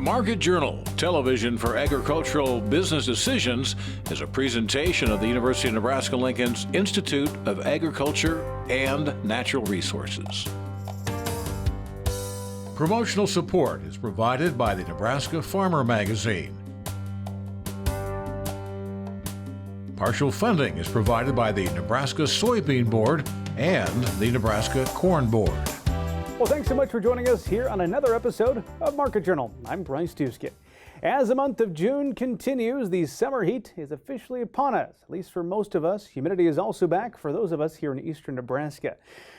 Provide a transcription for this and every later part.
Market Journal, television for agricultural business decisions, is a presentation of the University of Nebraska-Lincoln's Institute of Agriculture and Natural Resources. Promotional support is provided by the Nebraska Farmer Magazine. Partial funding is provided by the Nebraska Soybean Board and the Nebraska Corn Board. Well, thanks so much for joining us here on another episode of Market Journal. I'm Bryce Duskett. As the month of June continues, the summer heat is officially upon us, at least for most of us. Humidity is also back for those of us here in eastern Nebraska.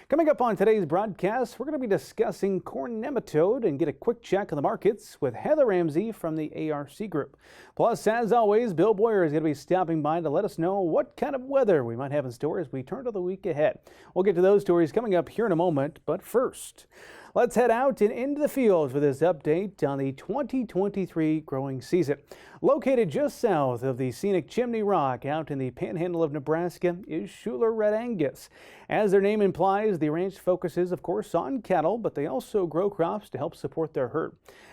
Coming up on today's broadcast, we're going to be discussing corn nematode and get a quick check on the markets with Heather Ramsey from the ARC Group. Plus, as always, Bill Boyer is going to be stopping by to let us know what kind of weather we might have in store as we turn to the week ahead. We'll get to those stories coming up here in a moment, but first, let's head out and into the fields for this update on the 2023 growing season. Located just south of the scenic Chimney Rock out in the panhandle of Nebraska is Schuler Red Angus. As their name implies, the ranch focuses, of course, on cattle, but they also grow crops to help support their herd.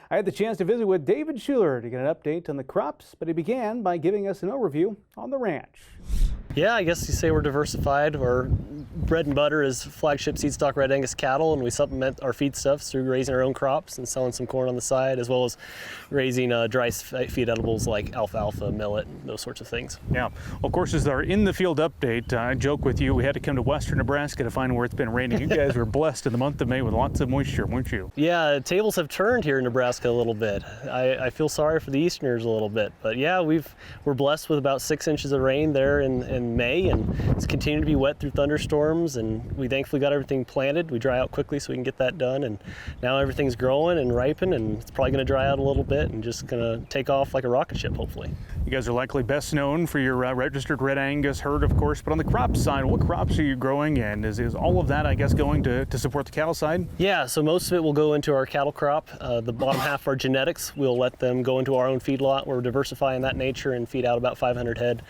I had the chance to visit with David Schuler to get an update on the crops, but he began by giving us an overview on the ranch. Yeah, I guess you say we're diversified. Our bread and butter is flagship seed stock Red Angus cattle, and we supplement our feedstuffs through raising our own crops and selling some corn on the side, as well as raising dry feed edibles like alfalfa, millet, those sorts of things. Yeah, well, of course, as our in the field update, I joke with you, we had to come to western Nebraska to find where it's been raining. You guys were blessed in the month of May with lots of moisture, weren't you? Yeah, tables have turned here in Nebraska a little bit. I feel sorry for the Easterners a little bit, but yeah, we're blessed with about 6 inches of rain there in May, and it's continued to be wet through thunderstorms, and we thankfully got everything planted. We dry out quickly so we can get that done, and now everything's growing and ripening, and it's probably going to dry out a little bit and just going to take off like a rocket ship, hopefully. You guys are likely best known for your registered Red Angus herd, of course, but on the crop side, what crops are you growing, and is all of that, I guess, going to support the cattle side? Yeah, so most of it will go into our cattle crop. The bottom half of our genetics, we'll let them go into our own feedlot. We're diversifying that nature and feed out about 500 head,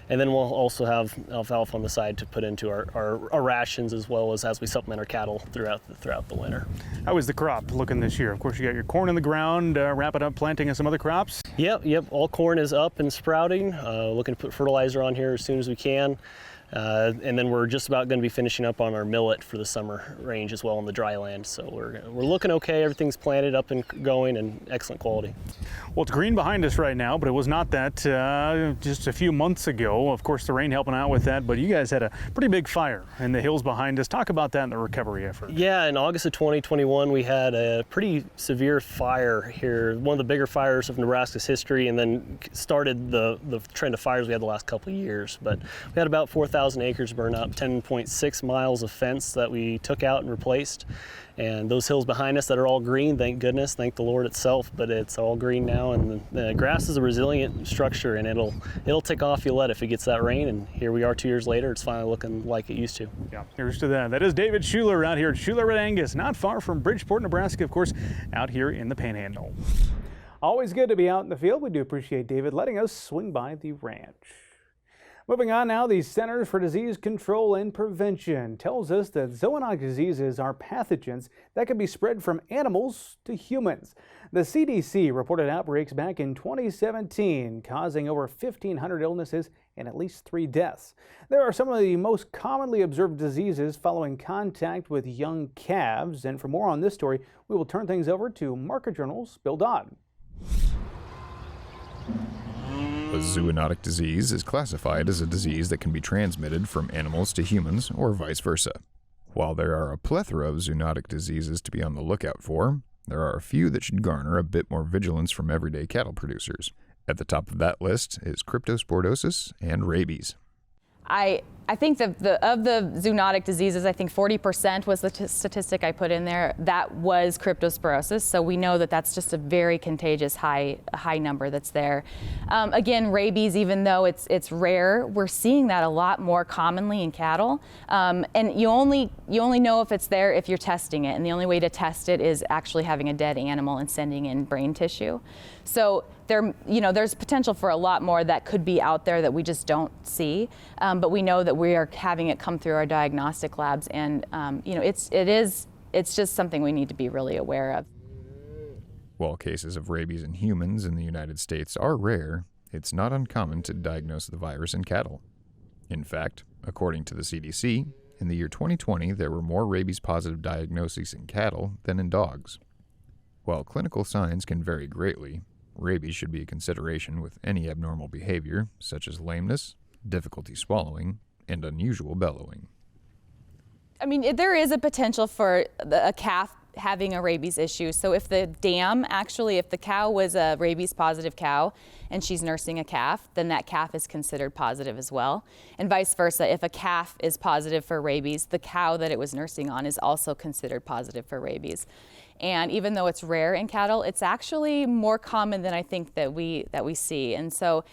and then we'll also have alfalfa on the side to put into our rations, as well as we supplement our cattle throughout the winter. How is the crop looking this year? Of course, you got your corn in the ground, wrapping up planting and some other crops. Yep, all corn is up and sprouting. Looking to put fertilizer on here as soon as we can. And then we're just about going to be finishing up on our millet for the summer range as well on the dry land. So we're looking okay. Everything's planted up and going and excellent quality. Well, it's green behind us right now, but it was not that just a few months ago. Of course, the rain helping out with that, but you guys had a pretty big fire in the hills behind us. Talk about that and the recovery effort. Yeah, in August of 2021, we had a pretty severe fire here, one of the bigger fires of Nebraska's history, and then started the trend of fires we had the last couple of years. But we had about 4,000 acres burn up, 10.6 miles of fence that we took out and replaced. And those hills behind us that are all green, thank goodness, thank the Lord itself, but it's all green now, and the grass is a resilient structure, and it'll take off you let if it gets that rain, and here we are 2 years later, it's finally looking like it used to. Yeah, here's to that. That is David Schuler out here at Schuler Red Angus, not far from Bridgeport, Nebraska, of course, out here in the Panhandle. Always good to be out in the field. We do appreciate David letting us swing by the ranch. Moving on now, the Centers for Disease Control and Prevention tells us that zoonotic diseases are pathogens that can be spread from animals to humans. The CDC reported outbreaks back in 2017, causing over 1,500 illnesses and at least 3 deaths. There are some of the most commonly observed diseases following contact with young calves. And for more on this story, we will turn things over to Market Journal's Bill Dodd. A zoonotic disease is classified as a disease that can be transmitted from animals to humans or vice versa. While there are a plethora of zoonotic diseases to be on the lookout for, there are a few that should garner a bit more vigilance from everyday cattle producers. At the top of that list is cryptosporosis and rabies. I think of the zoonotic diseases, I think 40% was the statistic I put in there. That was cryptosporosis, so we know that that's just a very contagious high number that's there. Again, rabies, even though it's rare, we're seeing that a lot more commonly in cattle. And you only know if it's there if you're testing it, and the only way to test it is actually having a dead animal and sending in brain tissue. So there's potential for a lot more that could be out there that we just don't see, but we know that we are having it come through our diagnostic labs, and it's just something we need to be really aware of. While cases of rabies in humans in the United States are rare, it's not uncommon to diagnose the virus in cattle. In fact, according to the CDC, in the year 2020 there were more rabies-positive diagnoses in cattle than in dogs. While clinical signs can vary greatly, rabies should be a consideration with any abnormal behavior, such as lameness, difficulty swallowing, and unusual bellowing. I mean, there is a potential for a calf having a rabies issue. So if the dam, actually, if the cow was a rabies positive cow and she's nursing a calf, then that calf is considered positive as well. And vice versa, if a calf is positive for rabies, the cow that it was nursing on is also considered positive for rabies. And even though it's rare in cattle, it's actually more common than I think that we see. And so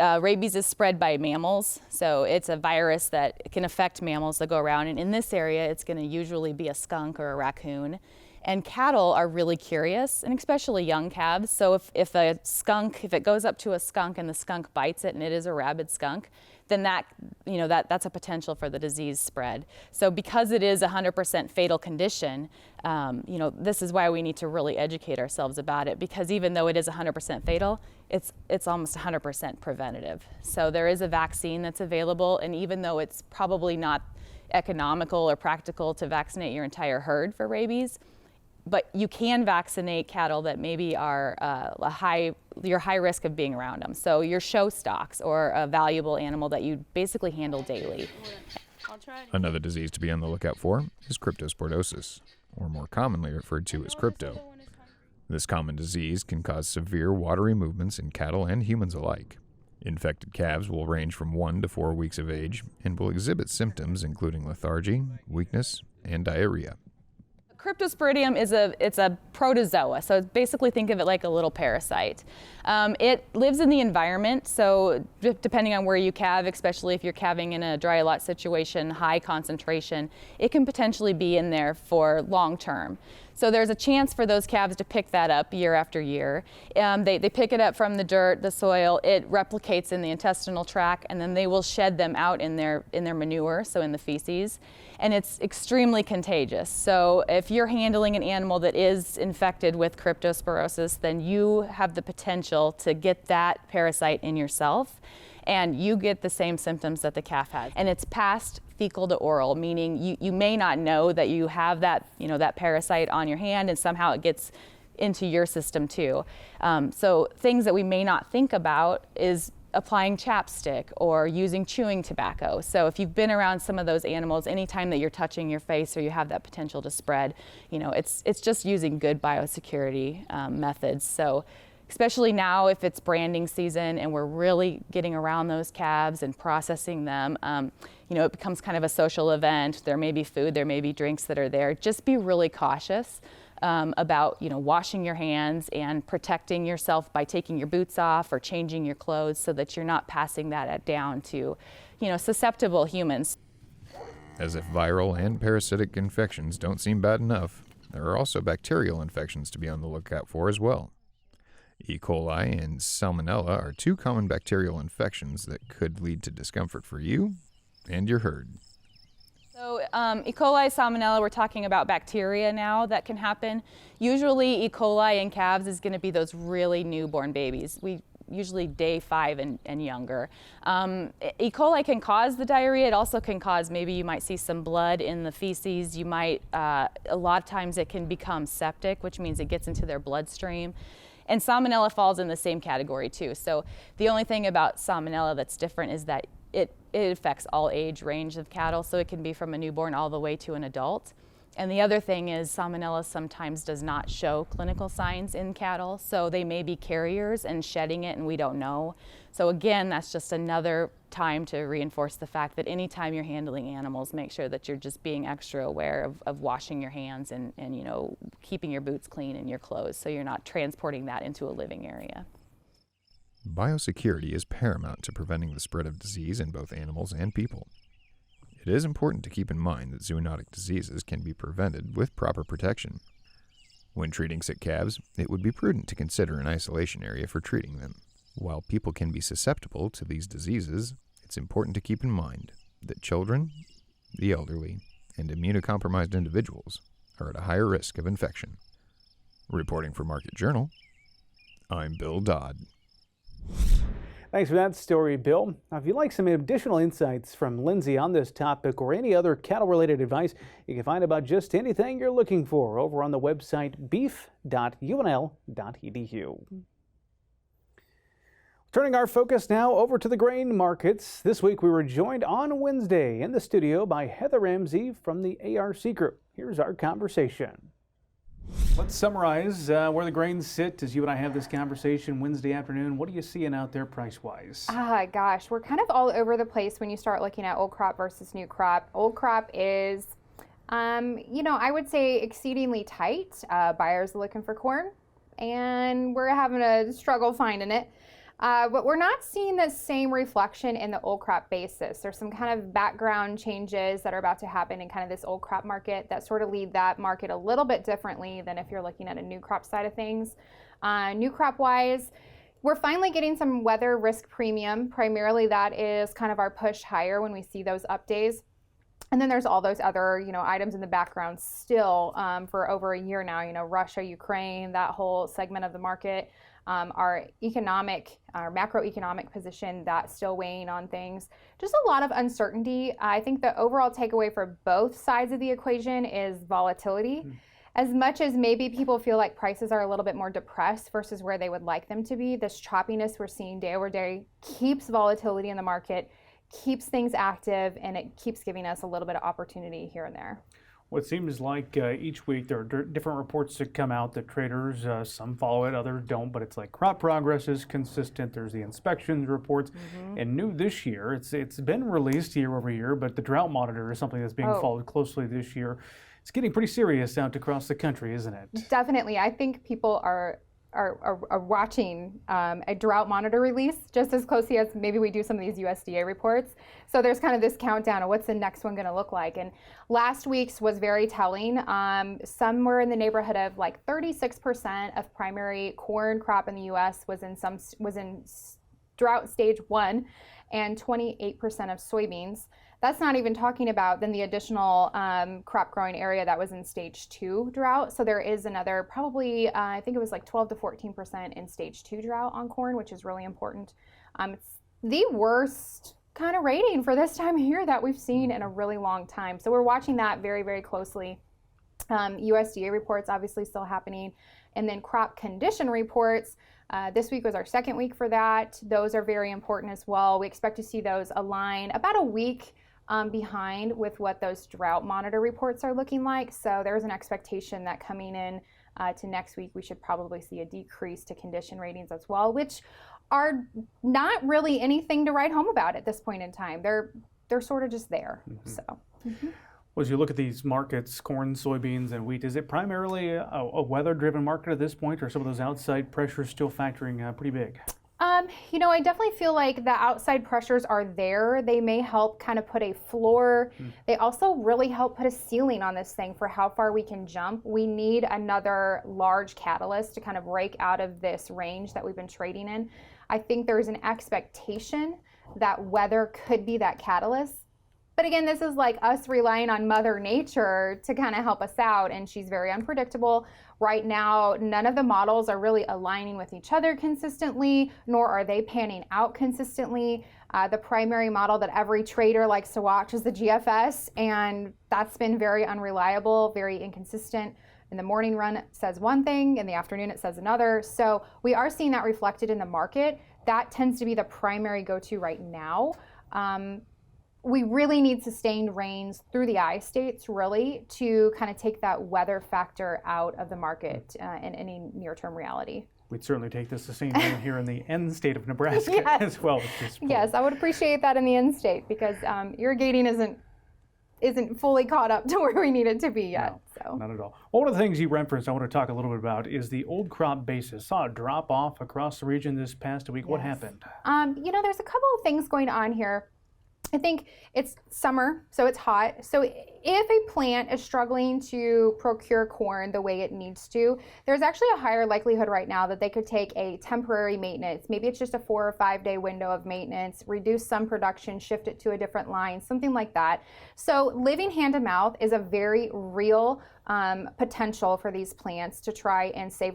rabies is spread by mammals, so it's a virus that can affect mammals that go around, and in this area it's going to usually be a skunk or a raccoon. And cattle are really curious, and especially young calves, so if it goes up to a skunk and the skunk bites it and it is a rabid skunk, then that's a potential for the disease spread. So because it is a 100% fatal condition, this is why we need to really educate ourselves about it, because even though it is 100% fatal, it's almost 100% preventative. So there is a vaccine that's available, and even though it's probably not economical or practical to vaccinate your entire herd for rabies, but you can vaccinate cattle that maybe are you're high risk of being around them. So your show stocks or a valuable animal that you basically handle daily. Another disease to be on the lookout for is cryptosporosis, or more commonly referred to as crypto. This common disease can cause severe watery movements in cattle and humans alike. Infected calves will range from 1 to 4 weeks of age and will exhibit symptoms including lethargy, weakness, and diarrhea. Cryptosporidium it's a protozoa, so basically think of it like a little parasite. It lives in the environment, so depending on where you calve, especially if you're calving in a dry lot situation, high concentration, it can potentially be in there for long term. So there's a chance for those calves to pick that up year after year. They pick it up from the dirt, the soil, it replicates in the intestinal tract, and then they will shed them out in their manure, so in the feces. And it's extremely contagious. So if you're handling an animal that is infected with cryptosporosis, then you have the potential to get that parasite in yourself, and you get the same symptoms that the calf has. And it's passed fecal to oral, meaning you may not know that you have that parasite on your hand, and somehow it gets into your system too. So things that we may not think about is applying chapstick or using chewing tobacco. So if you've been around some of those animals, anytime that you're touching your face or you have that potential to spread, it's just using good biosecurity methods. So especially now if it's branding season and we're really getting around those calves and processing them, it becomes kind of a social event. There may be food, there may be drinks that are there. Just be really cautious about washing your hands and protecting yourself by taking your boots off or changing your clothes so that you're not passing that down to susceptible humans. As if viral and parasitic infections don't seem bad enough, there are also bacterial infections to be on the lookout for as well. E. coli and Salmonella are two common bacterial infections that could lead to discomfort for you and your herd. So E. coli, Salmonella, we're talking about bacteria now that can happen. Usually E. coli in calves is going to be those really newborn babies. We usually day 5 and younger. E. coli can cause the diarrhea. It also can cause, maybe you might see some blood in the feces. You might, a lot of times it can become septic, which means it gets into their bloodstream. And Salmonella falls in the same category too. So the only thing about Salmonella that's different is that it affects all age range of cattle, so it can be from a newborn all the way to an adult. And the other thing is Salmonella sometimes does not show clinical signs in cattle, so they may be carriers and shedding it and we don't know. So again, that's just another time to reinforce the fact that anytime you're handling animals, make sure that you're just being extra aware of washing your hands and keeping your boots clean and your clothes so you're not transporting that into a living area. Biosecurity is paramount to preventing the spread of disease in both animals and people. It is important to keep in mind that zoonotic diseases can be prevented with proper protection. When treating sick calves, it would be prudent to consider an isolation area for treating them. While people can be susceptible to these diseases, it's important to keep in mind that children, the elderly, and immunocompromised individuals are at a higher risk of infection. Reporting for Market Journal, I'm Bill Dodd. Thanks for that story, Bill. Now, if you'd like some additional insights from Lindsay on this topic or any other cattle-related advice, you can find about just anything you're looking for over on the website beef.unl.edu. Turning our focus now over to the grain markets. This week we were joined on Wednesday in the studio by Heather Ramsey from the ARC Group. Here's our conversation. Let's summarize where the grains sit as you and I have this conversation Wednesday afternoon. What are you seeing out there price-wise? Gosh, we're kind of all over the place when you start looking at old crop versus new crop. Old crop is, I would say exceedingly tight. Buyers are looking for corn, and we're having a struggle finding it. But we're not seeing the same reflection in the old crop basis. There's some kind of background changes that are about to happen in kind of this old crop market that sort of lead that market a little bit differently than if you're looking at a new crop side of things. New crop wise, we're finally getting some weather risk premium. Primarily that is kind of our push higher when we see those up days. And then there's all those other, items in the background still for over a year now, Russia, Ukraine, that whole segment of the market. Our macroeconomic position, that's still weighing on things. Just a lot of uncertainty. I think the overall takeaway for both sides of the equation is volatility. As much as maybe people feel like prices are a little bit more depressed versus where they would like them to be, this choppiness we're seeing day over day keeps volatility in the market, keeps things active, and it keeps giving us a little bit of opportunity here and there. Well, it seems like each week there are different reports that come out that traders, some follow it, others don't, but it's like crop progress is consistent. There's the inspections reports. And new this year, it's been released year over year, but the drought monitor is something that's being followed closely this year. It's getting pretty serious out across the country, isn't it? Definitely. I think people are watching a drought monitor release just as closely as maybe we do some of these USDA reports. So there's kind of this countdown of what's the next one going to look like. And last week's was very telling. Somewhere in the neighborhood of like 36% of primary corn crop in the U.S. was in drought stage 1, and 28% of soybeans. That's not even talking about then the additional crop growing area that was in stage 2 drought. So there is another probably, I think it was like 12 to 14% in stage 2 drought on corn, which is really important. It's the worst kind of rating for this time of year that we've seen in a really long time. So we're watching that very, very closely. USDA reports obviously still happening. And then crop condition reports. This week was our second week for that. Those are very important as well. We expect to see those align about a week behind with what those drought monitor reports are looking like. So there's an expectation that coming in to next week, we should probably see a decrease to condition ratings as well, which are not really anything to write home about at this point in time. They're sort of just there. So. Well, as you look at these markets, corn, soybeans, and wheat, is it primarily a weather-driven market at this point, or some of those outside pressures still factoring pretty big? I definitely feel like the outside pressures are there. They may help kind of put a floor. They also really help put a ceiling on this thing for how far we can jump. We need another large catalyst to kind of break out of this range that we've been trading in. I think there's an expectation that weather could be that catalyst. But again, this is like us relying on Mother Nature to kind of help us out, and she's very unpredictable. Right now, none of the models are really aligning with each other consistently, nor are they panning out consistently. The primary model that every trader likes to watch is the GFS, and that's been very unreliable, very inconsistent. In the morning run, it says one thing, in the afternoon, it says another. So we are seeing that reflected in the market. That tends to be the primary go-to right now. We really need sustained rains through the I states, really, to kind of take that weather factor out of the market in any near-term reality. We'd certainly take the sustained rain here in the end state of Nebraska as well. Yes, I would appreciate that in the end state, because irrigating isn't fully caught up to where we need it to be yet. No, so. Not at all. Well, one of the things you referenced I want to talk a little bit about is the old crop basis. Saw a drop off across the region this past week. Yes. What happened? There's a couple of things going on here. I think it's summer, so it's hot. So if a plant is struggling to procure corn the way it needs to, there's actually a higher likelihood right now that they could take a temporary maintenance. Maybe it's just a 4 or 5 day window of maintenance, reduce some production, shift it to a different line, something like that. So living hand to mouth is a very real potential for these plants to try and save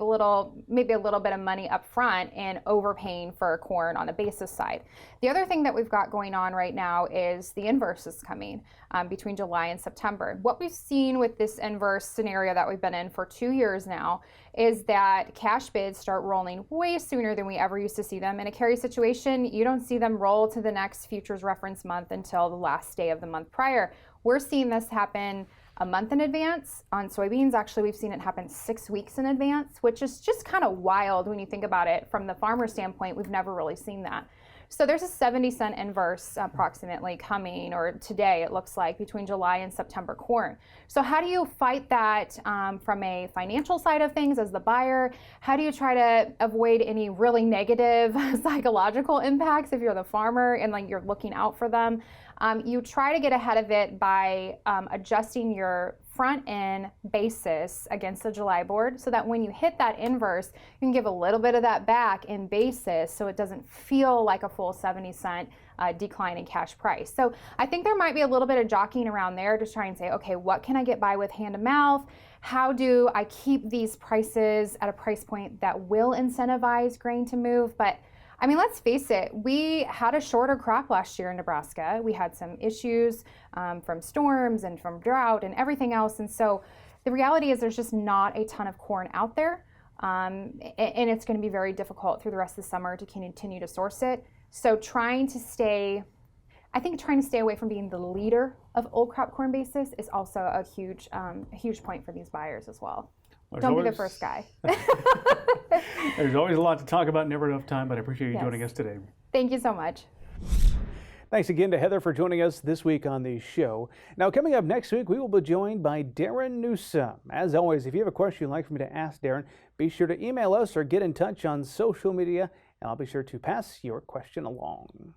maybe a little bit of money up front and overpaying for corn on the basis side. The other thing that we've got going on right now is the inverse is coming between July and September. What we've seen with this inverse scenario that we've been in for 2 years now is that cash bids start rolling way sooner than we ever used to see them. In a carry situation, you don't see them roll to the next futures reference month until the last day of the month prior. We're seeing this happen a month in advance. On soybeans, actually, we've seen it happen 6 weeks in advance, which is just kind of wild when you think about it from the farmer standpoint. We've never really seen that. So there's a 70-cent inverse approximately coming, or today it looks like, between July and September corn. So how do you fight that from a financial side of things as the buyer? How do you try to avoid any really negative psychological impacts if you're the farmer and like you're looking out for them? You try to get ahead of it by adjusting your front end basis against the July board so that when you hit that inverse, you can give a little bit of that back in basis so it doesn't feel like a full 70-cent decline in cash price. So I think there might be a little bit of jockeying around there to try and say, okay, what can I get by with hand to mouth? How do I keep these prices at a price point that will incentivize grain to move? But I mean, let's face it, we had a shorter crop last year in Nebraska. We had some issues from storms and from drought and everything else. And so the reality is there's just not a ton of corn out there. And it's going to be very difficult through the rest of the summer to continue to source it. So trying to stay away from being the leader of old crop corn basis is also a huge point for these buyers as well. Don't be the first guy. There's always a lot to talk about, never enough time, but I appreciate you joining us today. Thank you so much. Thanks again to Heather for joining us this week on the show. Now, coming up next week, we will be joined by Darren Newsome. As always, if you have a question you'd like for me to ask Darren, be sure to email us or get in touch on social media, and I'll be sure to pass your question along.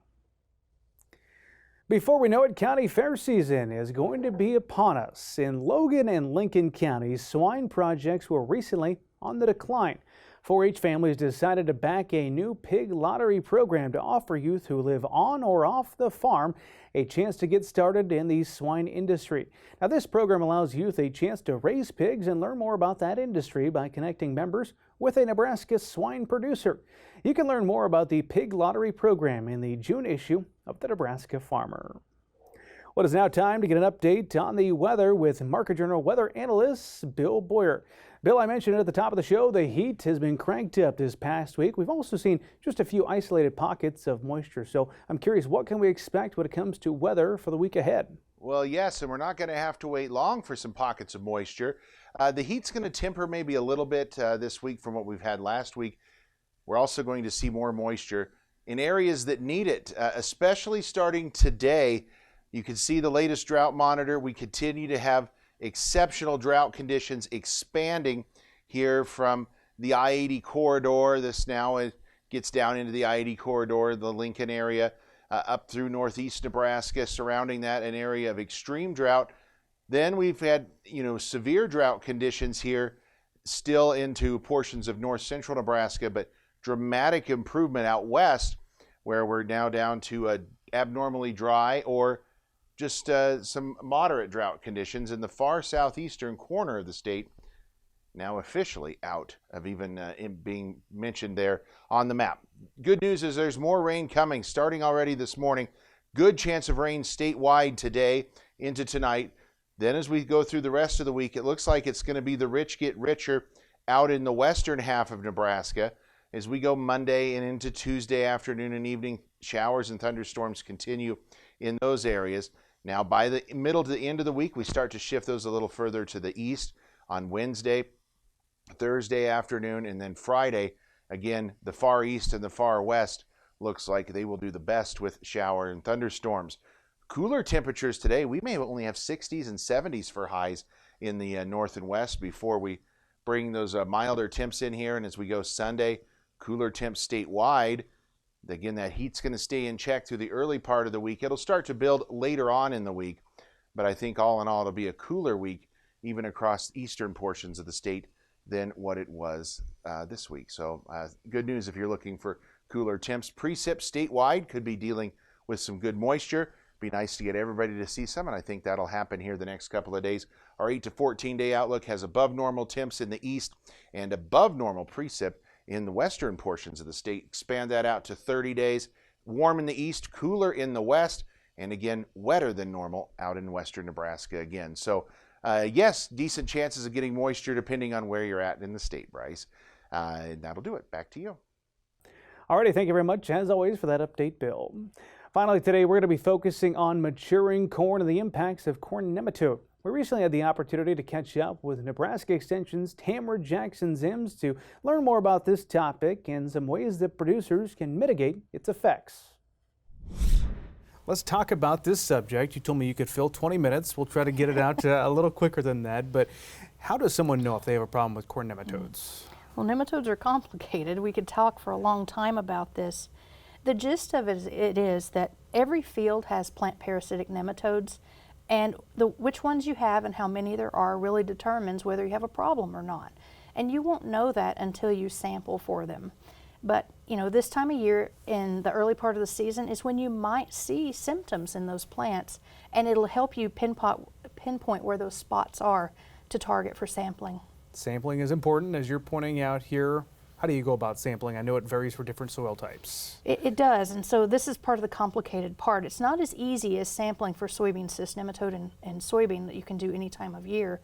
Before we know it, county fair season is going to be upon us. In Logan and Lincoln counties, swine projects were recently on the decline. 4-H families decided to back a new pig lottery program to offer youth who live on or off the farm a chance to get started in the swine industry. Now, this program allows youth a chance to raise pigs and learn more about that industry by connecting members with a Nebraska swine producer. You can learn more about the pig lottery program in the June issue of the Nebraska Farmer. Well, it is now time to get an update on the weather with Market Journal weather analyst Bill Boyer. Bill, I mentioned at the top of the show, the heat has been cranked up this past week. We've also seen just a few isolated pockets of moisture. So I'm curious, what can we expect when it comes to weather for the week ahead? Well, yes, and we're not going to have to wait long for some pockets of moisture. The heat's going to temper maybe a little bit this week from what we've had last week. We're also going to see more moisture in areas that need it, especially starting today. You can see the latest drought monitor. We continue to have exceptional drought conditions expanding here from the I-80 corridor. This now gets down into the I-80 corridor, the Lincoln area, up through northeast Nebraska, surrounding that, an area of extreme drought. Then we've had, severe drought conditions here still into portions of north central Nebraska, but dramatic improvement out west, where we're now down to abnormally dry or just some moderate drought conditions in the far southeastern corner of the state, now officially out of even being mentioned there on the map. Good news is there's more rain coming starting already this morning. Good chance of rain statewide today into tonight. Then as we go through the rest of the week, it looks like it's going to be the rich get richer out in the western half of Nebraska. As we go Monday and into Tuesday afternoon and evening, showers and thunderstorms continue in those areas. Now, by the middle to the end of the week, we start to shift those a little further to the east on Wednesday, Thursday afternoon, and then Friday. Again, the far east and the far west looks like they will do the best with shower and thunderstorms. Cooler temperatures today. We may only have 60s and 70s for highs in the north and west before we bring those milder temps in here. And as we go Sunday, cooler temps statewide. Again, that heat's going to stay in check through the early part of the week. It'll start to build later on in the week, but I think all in all, it'll be a cooler week, even across eastern portions of the state than what it was this week. So good news if you're looking for cooler temps. Precip statewide could be dealing with some good moisture. Be nice to get everybody to see some, and I think that'll happen here the next couple of days. Our 8 to 14 day outlook has above normal temps in the east and above normal precip in the western portions of the state. Expand that out to 30 days. Warm in the east, cooler in the west, and again, wetter than normal out in western Nebraska again. So yes, decent chances of getting moisture depending on where you're at in the state, Bryce. That'll do it. Back to you. Alrighty, thank you very much, as always, for that update, Bill. Finally, today we're going to be focusing on maturing corn and the impacts of corn nematode. We recently had the opportunity to catch up with Nebraska Extension's Tamara Jackson-Zims to learn more about this topic and some ways that producers can mitigate its effects. Let's talk about this subject. You told me you could fill 20 minutes. We'll try to get it out a little quicker than that, but how does someone know if they have a problem with corn nematodes? Well, nematodes are complicated. We could talk for a long time about this. The gist of it is that every field has plant parasitic nematodes, and which ones you have and how many there are really determines whether you have a problem or not. And you won't know that until you sample for them. But you know, this time of year in the early part of the season is when you might see symptoms in those plants, and it'll help you pinpoint where those spots are to target for sampling. Sampling is important, as you're pointing out here. How do you go about sampling? I know it varies for different soil types. It does, and so this is part of the complicated part. It's not as easy as sampling for soybean cyst nematode and soybean that you can do any time of year.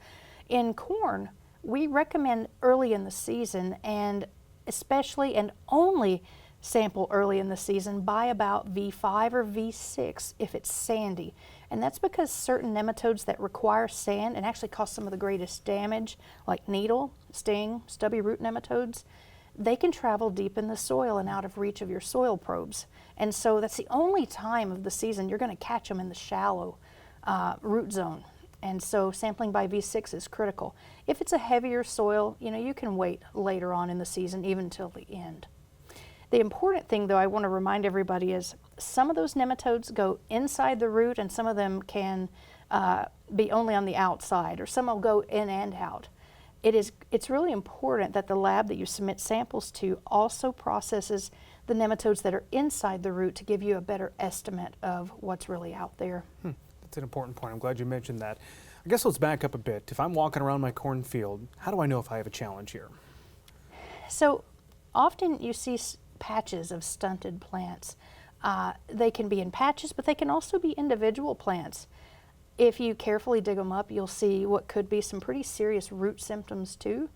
In corn, we recommend early in the season, and especially and only sample early in the season by about V5 or V6 if it's sandy. And that's because certain nematodes that require sand and actually cause some of the greatest damage, like needle, sting, stubby root nematodes, they can travel deep in the soil and out of reach of your soil probes. And so that's the only time of the season you're going to catch them in the shallow root zone. And so sampling by V6 is critical. If it's a heavier soil, you know, you can wait later on in the season, even till the end. The important thing, though, I want to remind everybody is some of those nematodes go inside the root, and some of them can be only on the outside, or some will go in and out. It's really important that the lab that you submit samples to also processes the nematodes that are inside the root to give you a better estimate of what's really out there. That's an important point. I'm glad you mentioned that. I guess let's back up a bit. If I'm walking around my cornfield, how do I know if I have a challenge here? So often you see patches of stunted plants. They can be in patches, but they can also be individual plants. If you carefully dig them up, you'll see what could be some pretty serious root symptoms too.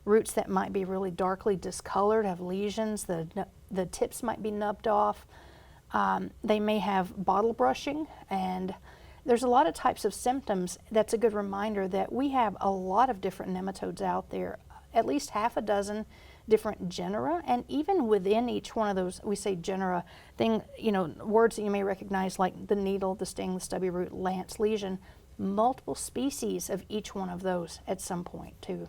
Roots that might be really darkly discolored, have lesions, the tips might be nubbed off. They may have bottle brushing, and there's a lot of types of symptoms. That's a good reminder that we have a lot of different nematodes out there, at least half a dozen different genera, and even within each one of those, we say genera, words that you may recognize like the needle, the sting, the stubby root, lance, lesion, multiple species of each one of those at some point too.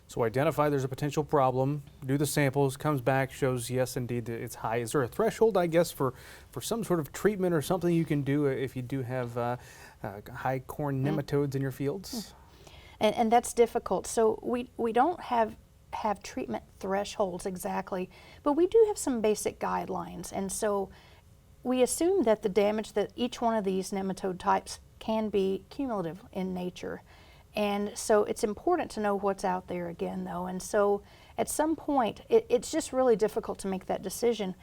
So identify there's a potential problem, do the samples, comes back, shows yes indeed it's high. Is there a threshold, I guess, for some sort of treatment or something you can do if you do have high corn nematodes in your fields? And that's difficult. So we don't have treatment thresholds exactly, but we do have some basic guidelines. And so we assume that the damage that each one of these nematode types can be cumulative in nature. And so it's important to know what's out there again, though. And so at some point, it's just really difficult to make that decision.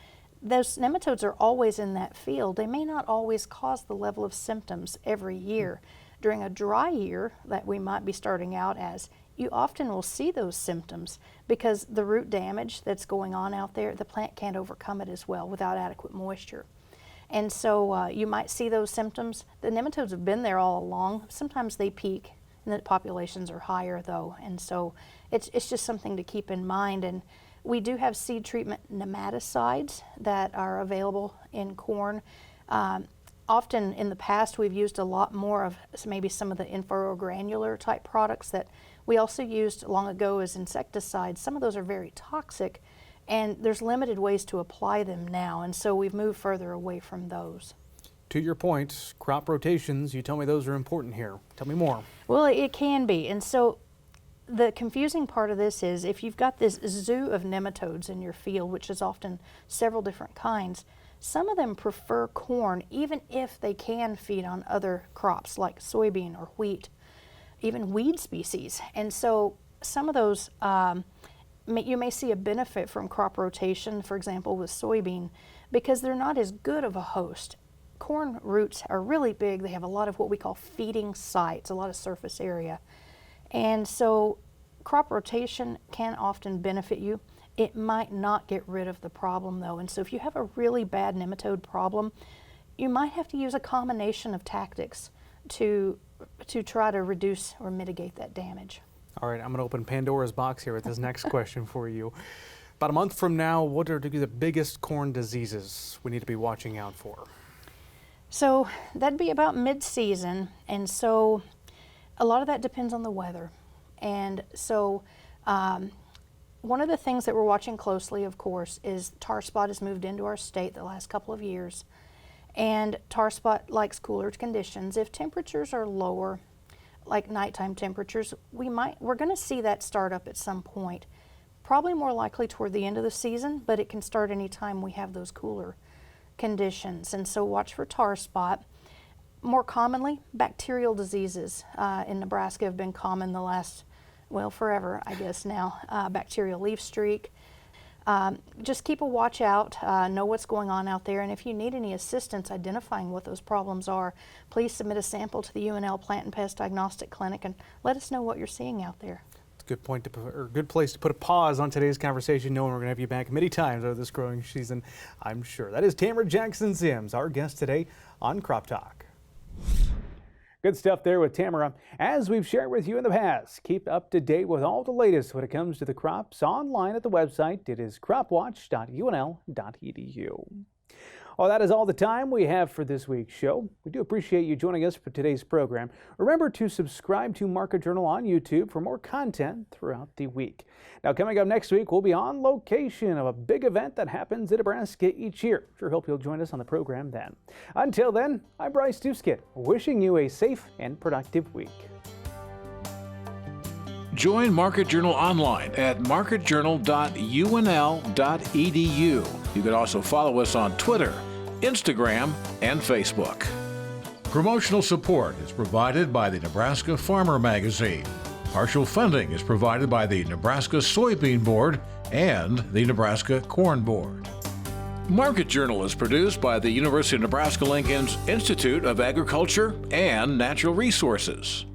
Those nematodes are always in that field. They may not always cause the level of symptoms every year. During a dry year that we might be starting out as, you often will see those symptoms because the root damage that's going on out there, the plant can't overcome it as well without adequate moisture. And so you might see those symptoms. The nematodes have been there all along. Sometimes they peak and the populations are higher though. And so it's just something to keep in mind. And we do have seed treatment nematicides that are available in corn. Often in the past we've used a lot more of maybe some of the infragranular type products that we also used long ago as insecticides. Some of those are very toxic, and there's limited ways to apply them now, and so we've moved further away from those. To your point, crop rotations, you tell me those are important here. Tell me more. Well, it can be, and so the confusing part of this is if you've got this zoo of nematodes in your field, which is often several different kinds, some of them prefer corn even if they can feed on other crops like soybean or wheat, even weed species. And so some of those, you may see a benefit from crop rotation, for example, with soybean, because they're not as good of a host. Corn roots are really big. They have a lot of what we call feeding sites, a lot of surface area. And so crop rotation can often benefit you. It might not get rid of the problem though. And so if you have a really bad nematode problem, you might have to use a combination of tactics to try to reduce or mitigate that damage. All right, I'm going to open Pandora's box here with this next question for you. About a month from now, what are the biggest corn diseases we need to be watching out for? So that'd be about mid-season, and so a lot of that depends on the weather. And so one of the things that we're watching closely, of course, is tar spot has moved into our state the last couple of years. And tar spot likes cooler conditions. If temperatures are lower, like nighttime temperatures, we're going to see that start up at some point. Probably more likely toward the end of the season, but it can start anytime we have those cooler conditions. And so watch for tar spot. More commonly, bacterial diseases in Nebraska have been common the last, well, forever, I guess now. Bacterial leaf streak. Just keep a watch out, know what's going on out there, and if you need any assistance identifying what those problems are, please submit a sample to the UNL Plant and Pest Diagnostic Clinic and let us know what you're seeing out there. It's a good point to put, or good place to put a pause on today's conversation, knowing we're going to have you back many times over this growing season, I'm sure. That is Tamara Jackson-Sims, our guest today on Crop Talk. Good stuff there with Tamara. As we've shared with you in the past, keep up to date with all the latest when it comes to the crops online at the website. It is cropwatch.unl.edu. Well, that is all the time we have for this week's show. We do appreciate you joining us for today's program. Remember to subscribe to Market Journal on YouTube for more content throughout the week. Now, coming up next week, we'll be on location of a big event that happens in Nebraska each year. Sure hope you'll join us on the program then. Until then, I'm Bryce Duskin, wishing you a safe and productive week. Join Market Journal online at marketjournal.unl.edu. You can also follow us on Twitter, Instagram, and Facebook. Promotional support is provided by the Nebraska Farmer Magazine. Partial funding is provided by the Nebraska Soybean Board and the Nebraska Corn Board. Market Journal is produced by the University of Nebraska-Lincoln's Institute of Agriculture and Natural Resources.